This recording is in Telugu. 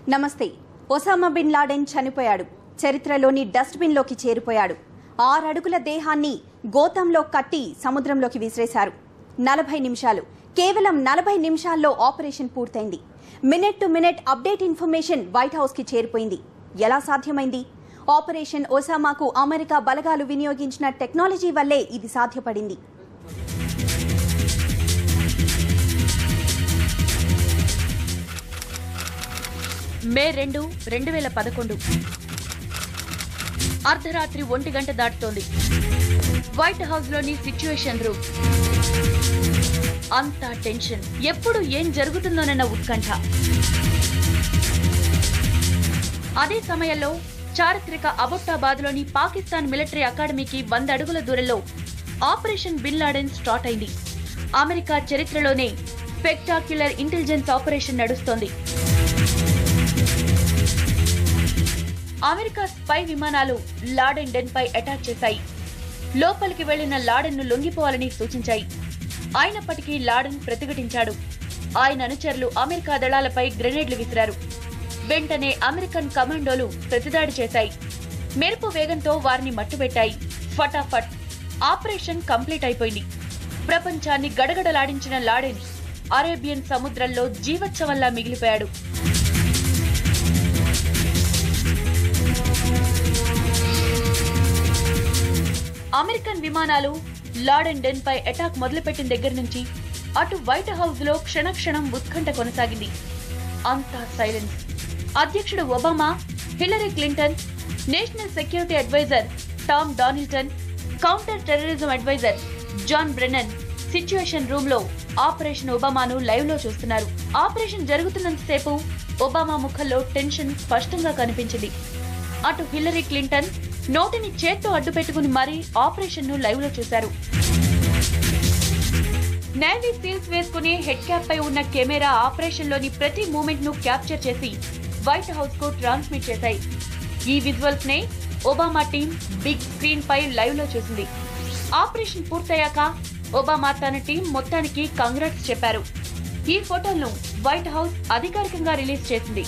నమస్తే. ఒసామా బిన్ లాడెన్ చనిపోయాడు. చరిత్రలోని డస్ట్బిన్ లోకి చేరిపోయాడు. 6 అడుగుల దేహాన్ని గోతంలో కట్టి సముద్రంలోకి విసిరేశారు. 40 నిమిషాలు, కేవలం 40 నిమిషాల్లో ఆపరేషన్ పూర్తయింది. Minute to minute update information white house కి చేరిపోయింది. ఎలా సాధ్యమైంది? ఆపరేషన్ ఒసామాకు అమెరికా బలగాలు వినియోగించిన టెక్నాలజీ వల్లే ఇది సాధ్యపడింది. మే 2, 2011 అర్ధరాత్రి 1 గంట దాటుతోంది. వైట్ హౌస్ లోని సిచ్యువేషన్ రూమ్ అంతా టెన్షన్. ఎప్పుడు ఏం జరుగుతుందోనన్న ఉత్కంఠ. అదే సమయంలో చారిత్రక అబొట్టాబాద్ లోని పాకిస్తాన్ మిలిటరీ అకాడమీకి 100 అడుగుల దూరంలో ఆపరేషన్ బిన్ లాడెన్ స్టార్ట్ అయింది. అమెరికా చరిత్రలోనే స్పెక్టాక్యులర్ ఇంటెలిజెన్స్ ఆపరేషన్ నడుస్తోంది. అమెరికా స్పై విమానాలు లాడెన్ డెన్ పై అటాక్ చేశాయి. లోపలికి వెళ్లిన లాడెన్ ను లొంగిపోవాలని సూచించాయి. అయినప్పటికీ లాడెన్ ప్రతిఘటించాడు. ఆయన అనుచరులు అమెరికా దళాలపై గ్రెనేడ్లు విసిరారు. వెంటనే అమెరికన్ కమాండోలు ప్రతిదాడి చేశాయి. మెరుపు వేగంతో వారిని మట్టుబెట్టాయి. ఫటాఫట్ ఆపరేషన్ కంప్లీట్ అయిపోయింది. ప్రపంచాన్ని గడగడలాడించిన లాడెన్ అరేబియన్ సముద్రంలో జీవోత్సవంలా మిగిలిపోయాడు. అమెరికన్ విమానాలు లాడెన్ డెన్ పై అటాక్ మొదలుపెట్టిన దగ్గర నుంచి అటు వైట్ హౌస్ లో క్షణక్షణం ఉత్కంఠ కొనసాగింది. అంతా సైలెన్స్. అధ్యక్షుడు Obama, Hillary Clinton, national security adviser Tom Donilon, counter terrorism adviser John Brennan situation room లో ఆపరేషన్ ఒబామాను లైవ్ లో చూస్తున్నారు. ఆపరేషన్ జరుగుతున్నంతసేపు ఒబామా ముఖంలో టెన్షన్ స్పష్టంగా కనిపించింది. అటు హిల్లరీ క్లింటన్ నోటిని చేత్తో అడ్డు పెట్టుకుని మరీ ఆపరేషన్ ను లైవ్ లో చూశారు. నేవీ సీల్స్ వేసుకుని హెడ్ క్యాప్ పై ఉన్న కెమెరా ఆపరేషన్ లోని ప్రతి మూమెంట్ ను క్యాప్చర్ చేసి వైట్ హౌస్ కు ట్రాన్స్మిట్ చేశాయి. ఈ విజువల్స్ నే ఒబామా టీం బిగ్ స్క్రీన్ పై లైవ్ లో చూసింది. ఆపరేషన్ పూర్తయ్యాక ఒబామా తన టీం మొత్తానికి కంగ్రాట్స్ చెప్పారు. ఈ ఫోటోలను వైట్ హౌస్ అధికారికంగా రిలీజ్ చేసింది.